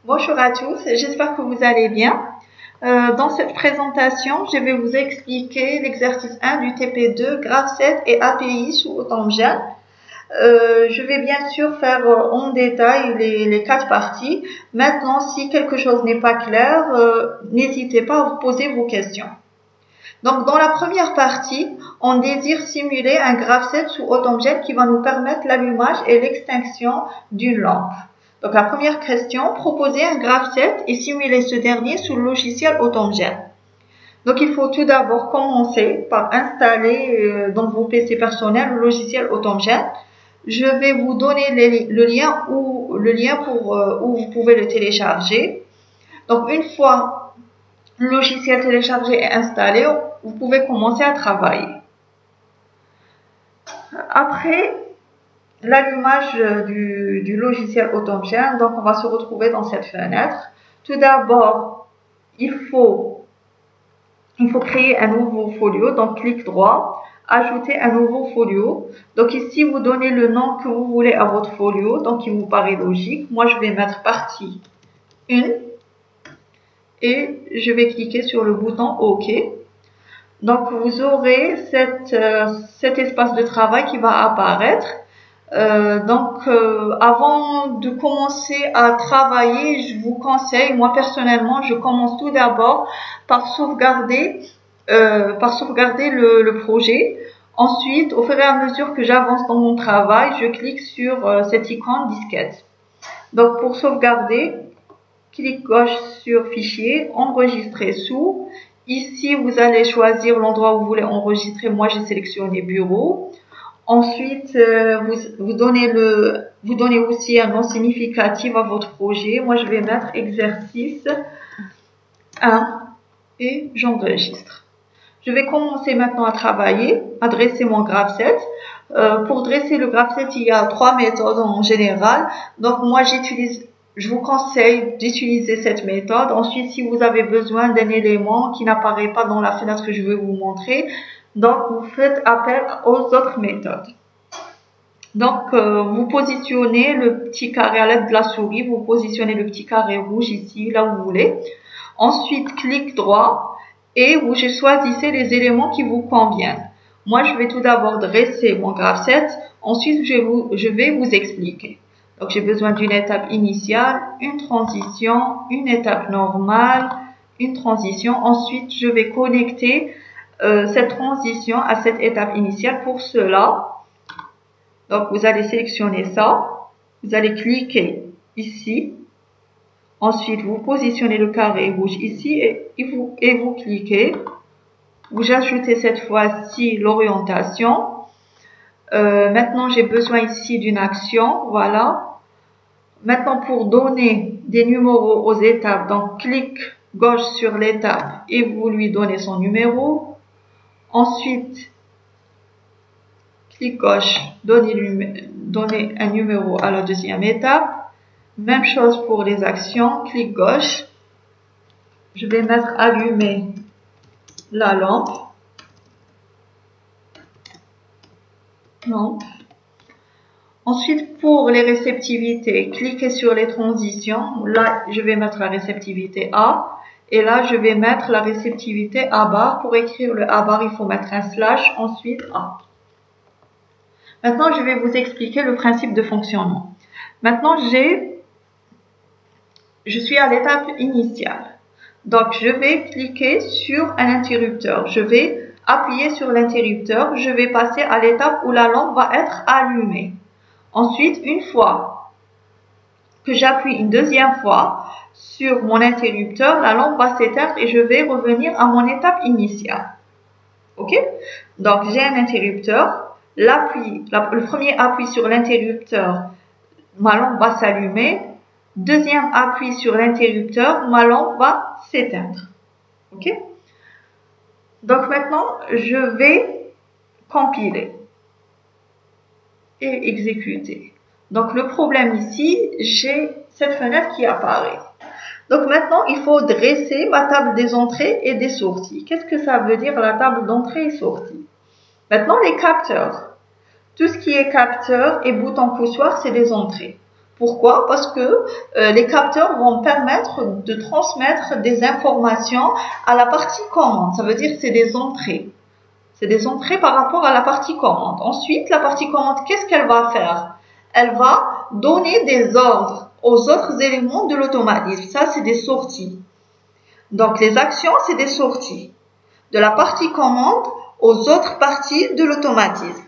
Bonjour à tous, j'espère que vous allez bien. Dans cette présentation, je vais vous expliquer l'exercice 1 du TP2, graphe 7 et API sous AutomeGL. Je vais bien sûr faire en détail les 4 parties. Maintenant, si quelque chose n'est pas clair, n'hésitez pas à vous poser vos questions. Donc, dans la première partie, on désire simuler un graphe 7 sous AutomeGL qui va nous permettre l'allumage et l'extinction d'une lampe. Donc, la première question, proposer un graphe 7 et simuler ce dernier sous le logiciel AutomeGL. Donc, il faut tout d'abord commencer par installer dans vos PC personnels le logiciel AutomeGL. Je vais vous donner le lien pour où vous pouvez le télécharger. Donc, une fois le logiciel téléchargé et installé, vous pouvez commencer à travailler. Après l'allumage du logiciel AutomeGL, donc on va se retrouver dans cette fenêtre. Tout d'abord, il faut créer un nouveau folio, donc clic droit, ajouter un nouveau folio. Donc ici, vous donnez le nom que vous voulez à votre folio, donc il vous paraît logique. Moi, je vais mettre partie 1 et je vais cliquer sur le bouton OK. Donc, vous aurez cet espace de travail qui va apparaître. Avant de commencer à travailler, je vous conseille, moi personnellement, je commence tout d'abord par sauvegarder le projet. Ensuite, au fur et à mesure que j'avance dans mon travail, je clique sur cette icône disquette. Donc, pour sauvegarder, clic gauche sur Fichier, Enregistrer sous. Ici, vous allez choisir l'endroit où vous voulez enregistrer. Moi, j'ai sélectionné Bureau. Ensuite, vous donnez aussi un nom significatif à votre projet. Moi, je vais mettre exercice 1 et j'enregistre. Je vais commencer maintenant à travailler, à dresser mon graphe 7. Pour dresser le graphe 7, il y a 3 méthodes en général. Donc, moi, je vous conseille d'utiliser cette méthode. Ensuite, si vous avez besoin d'un élément qui n'apparaît pas dans la fenêtre que je vais vous montrer, donc vous faites appel aux autres méthodes. Donc, vous positionnez le petit carré à l'aide de la souris, vous positionnez le petit carré rouge ici, là où vous voulez. Ensuite, clic droit et vous choisissez les éléments qui vous conviennent. Moi, je vais tout d'abord dresser mon graphe 7. Ensuite, je vais vous expliquer. Donc, j'ai besoin d'une étape initiale, une transition, une étape normale, une transition. Ensuite, je vais connecter cette transition à cette étape initiale. Pour cela, donc vous allez sélectionner ça. Vous allez cliquer ici. Ensuite, vous positionnez le carré rouge ici et vous cliquez. Vous ajoutez cette fois-ci l'orientation. Maintenant, j'ai besoin ici d'une action. Voilà. Maintenant, pour donner des numéros aux étapes, donc clic gauche sur l'étape et vous lui donnez son numéro. Ensuite, clic gauche, donnez un numéro à la deuxième étape. Même chose pour les actions, clic gauche. Je vais mettre allumer la lampe. Ensuite, pour les réceptivités, cliquez sur les transitions. Là, je vais mettre la réceptivité A. Et là, je vais mettre la réceptivité A bar. Pour écrire le A bar, il faut mettre un slash, ensuite A. Maintenant, je vais vous expliquer le principe de fonctionnement. Maintenant, je suis à l'étape initiale. Donc, je vais cliquer sur un interrupteur. Je vais appuyer sur l'interrupteur. Je vais passer à l'étape où la lampe va être allumée. Ensuite, une fois que j'appuie une deuxième fois sur mon interrupteur, la lampe va s'éteindre et je vais revenir à mon étape initiale. OK? Donc, j'ai un interrupteur. Le premier appui sur l'interrupteur, ma lampe va s'allumer. Deuxième appui sur l'interrupteur, ma lampe va s'éteindre. OK? Donc, maintenant, je vais compiler et exécuter. Donc, le problème ici, j'ai cette fenêtre qui apparaît. Donc, maintenant, il faut dresser ma table des entrées et des sorties. Qu'est-ce que ça veut dire la table d'entrée et sortie? Maintenant, les capteurs. Tout ce qui est capteur et bouton poussoir, c'est des entrées. Pourquoi? Parce que les capteurs vont permettre de transmettre des informations à la partie commande. Ça veut dire que c'est des entrées. C'est des entrées par rapport à la partie commande. Ensuite, la partie commande, qu'est-ce qu'elle va faire? Elle va donner des ordres aux autres éléments de l'automatisme. Ça, c'est des sorties. Donc, les actions, c'est des sorties de la partie commande aux autres parties de l'automatisme.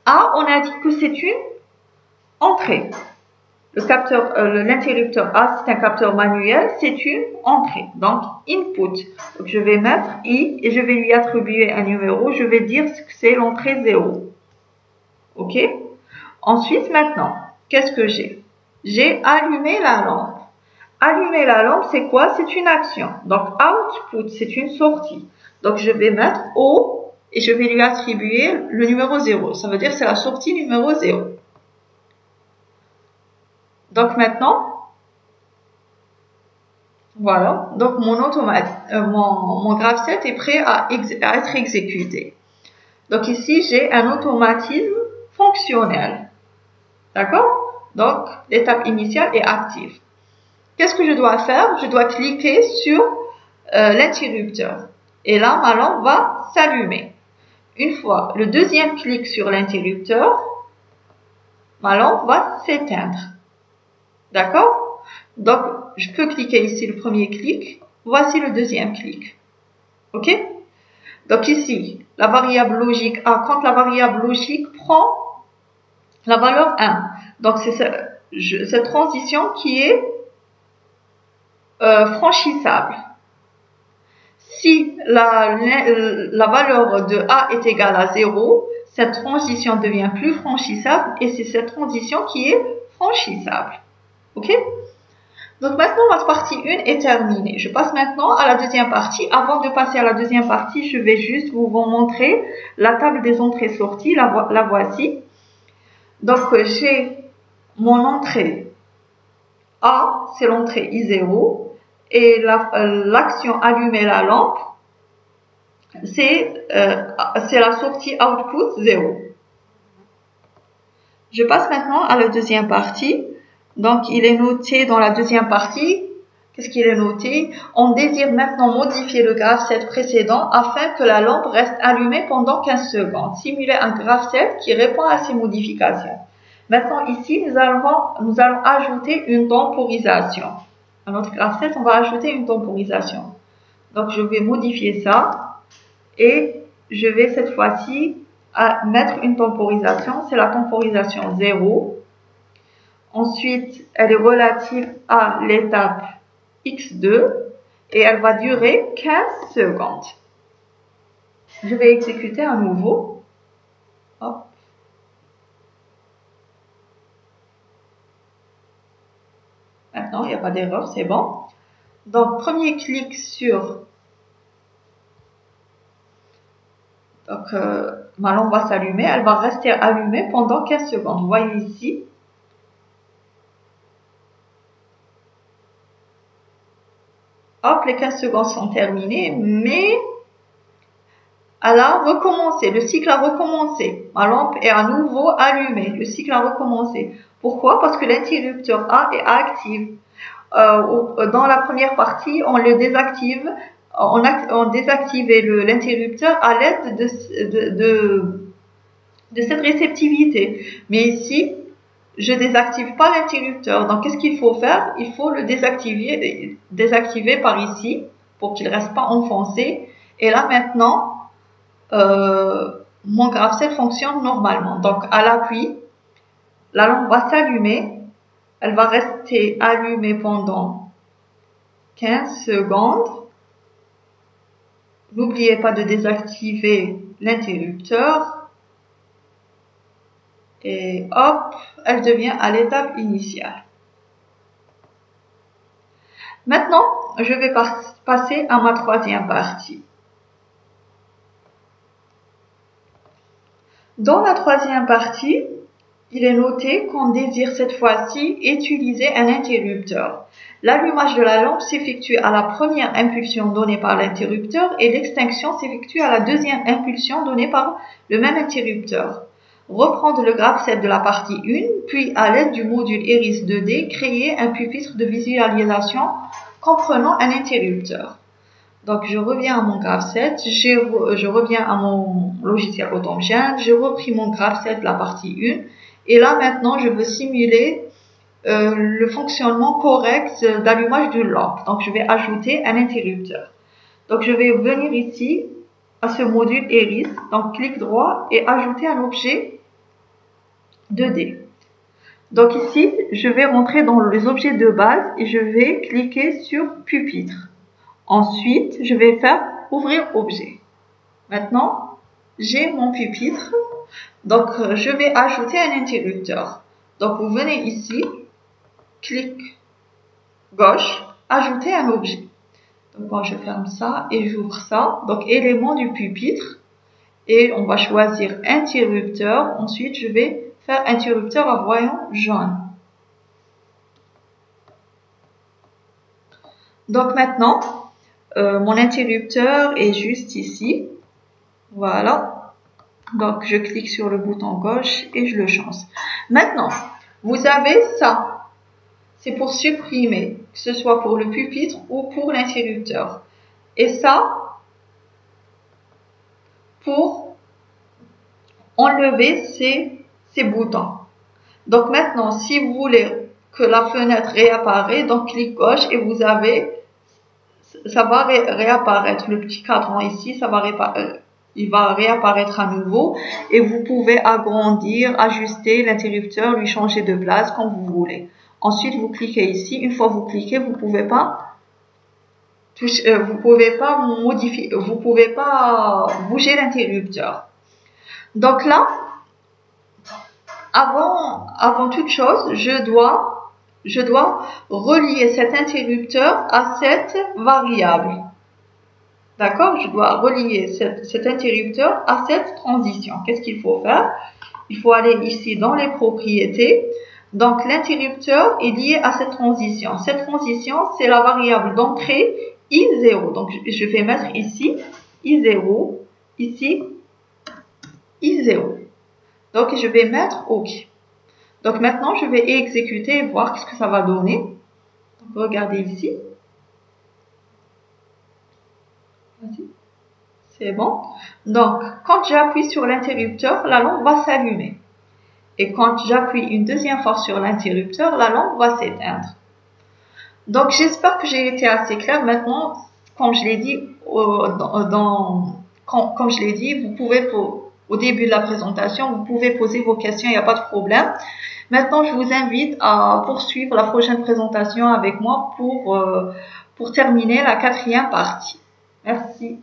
A, on a dit que c'est une entrée. L'interrupteur A, c'est un capteur manuel, c'est une entrée. Donc, input. Donc, je vais mettre I et je vais lui attribuer un numéro. Je vais dire que c'est l'entrée 0. OK? Ensuite, maintenant, qu'est-ce que j'ai? J'ai allumé la lampe. Allumer la lampe, c'est quoi? C'est une action. Donc, output, c'est une sortie. Donc, je vais mettre O et je vais lui attribuer le numéro 0. Ça veut dire que c'est la sortie numéro 0. Donc, maintenant, voilà. Donc, mon GraphSet est prêt à être exécuté. Donc, ici, j'ai un automatisme fonctionnel. D'accord? Donc, l'étape initiale est active. Qu'est-ce que je dois faire? Je dois cliquer sur l'interrupteur. Et là, ma lampe va s'allumer. Une fois le deuxième clic sur l'interrupteur, ma lampe va s'éteindre. D'accord? Donc, je peux cliquer ici le premier clic. Voici le deuxième clic. OK? Donc ici, la variable logique A, quand la variable logique prend la valeur 1. Donc, c'est cette transition qui est franchissable. Si la valeur de A est égale à 0, cette transition devient plus franchissable et c'est cette transition qui est franchissable. OK? Donc maintenant, notre partie 1 est terminée. Je passe maintenant à la deuxième partie. Avant de passer à la deuxième partie, je vais juste vous montrer la table des entrées-sorties. La voici. Donc, j'ai mon entrée A, c'est l'entrée I0. Et l'action allumer la lampe, c'est la sortie output 0. Je passe maintenant à la deuxième partie. Donc, il est noté dans la deuxième partie. Qu'est-ce qu'il est noté? On désire maintenant modifier le GraphSet précédent afin que la lampe reste allumée pendant 15 secondes. Simuler un GraphSet qui répond à ces modifications. Maintenant, ici, nous allons ajouter une temporisation. À notre GraphSet, on va ajouter une temporisation. Donc, je vais modifier ça et je vais cette fois-ci mettre une temporisation. C'est la temporisation 0. Ensuite, elle est relative à l'étape X2 et elle va durer 15 secondes. Je vais exécuter à nouveau. Hop. Maintenant, il n'y a pas d'erreur, c'est bon. Donc, premier clic sur... Donc, ma lampe va s'allumer. Elle va rester allumée pendant 15 secondes. Vous voyez ici. Hop, les 15 secondes sont terminées, mais elle a recommencé. Le cycle a recommencé. Ma lampe est à nouveau allumée. Le cycle a recommencé. Pourquoi? Parce que l'interrupteur A est actif. Dans la première partie, on le désactive. On désactivait l'interrupteur à l'aide de cette réceptivité. Mais ici, je désactive pas l'interrupteur. Donc, qu'est-ce qu'il faut faire? Il faut le désactiver par ici pour qu'il reste pas enfoncé. Et là, maintenant, mon GraphSet fonctionne normalement. Donc, à l'appui, la lampe va s'allumer. Elle va rester allumée pendant 15 secondes. N'oubliez pas de désactiver l'interrupteur. Et hop, elle devient à l'étape initiale. Maintenant, je vais passer à ma troisième partie. Dans la troisième partie, il est noté qu'on désire cette fois-ci utiliser un interrupteur. L'allumage de la lampe s'effectue à la première impulsion donnée par l'interrupteur et l'extinction s'effectue à la deuxième impulsion donnée par le même interrupteur. reprendre le graphe-set de la partie 1, puis à l'aide du module Iris 2D, créer un pupitre de visualisation comprenant un interrupteur. Donc, je reviens à mon graph-set, je reviens à mon logiciel AutomeChain, j'ai repris mon graph-set de la partie 1, et là, maintenant, je veux simuler le fonctionnement correct d'allumage d'une lampe. Donc, je vais ajouter un interrupteur. Donc, je vais venir ici, à ce module Iris, donc clic droit et ajouter un objet 2D. Donc ici, je vais rentrer dans les objets de base et je vais cliquer sur pupitre. Ensuite, je vais faire ouvrir objet. Maintenant, j'ai mon pupitre. Donc, je vais ajouter un interrupteur. Donc, vous venez ici, clic gauche, ajouter un objet. Donc, moi, je ferme ça et j'ouvre ça. Donc, élément du pupitre. Et on va choisir interrupteur. Ensuite, je vais faire interrupteur à voyant jaune. Donc, maintenant, mon interrupteur est juste ici. Voilà. Donc, je clique sur le bouton gauche et je le change. Maintenant, vous avez ça. C'est pour supprimer, que ce soit pour le pupitre ou pour l'interrupteur. Et ça, pour enlever ces boutons. Donc maintenant, si vous voulez que la fenêtre réapparaisse, donc clic gauche et vous avez, ça va réapparaître. Le petit cadran ici, il va réapparaître à nouveau et vous pouvez agrandir, ajuster l'interrupteur, lui changer de place comme vous voulez. Ensuite, vous cliquez ici. Une fois vous cliquez, vous pouvez pas modifier, vous pouvez pas bouger l'interrupteur. Donc là, avant toute chose, je dois relier cet interrupteur à cette variable. D'accord? Je dois relier cet interrupteur à cette transition. Qu'est-ce qu'il faut faire? Il faut aller ici dans les propriétés. Donc, l'interrupteur est lié à cette transition. Cette transition, c'est la variable d'entrée I0. Donc, je vais mettre ici I0, ici I0. Donc, je vais mettre OK. Donc, maintenant, je vais exécuter et voir ce que ça va donner. Donc, regardez ici. C'est bon. Donc, quand j'appuie sur l'interrupteur, la lampe va s'allumer. Et quand j'appuie une deuxième fois sur l'interrupteur, la lampe va s'éteindre. Donc, j'espère que j'ai été assez claire. Maintenant, comme je l'ai dit, comme je l'ai dit, vous pouvez, au début de la présentation, vous pouvez poser vos questions, il n'y a pas de problème. Maintenant, je vous invite à poursuivre la prochaine présentation avec moi pour terminer la 4e partie. Merci.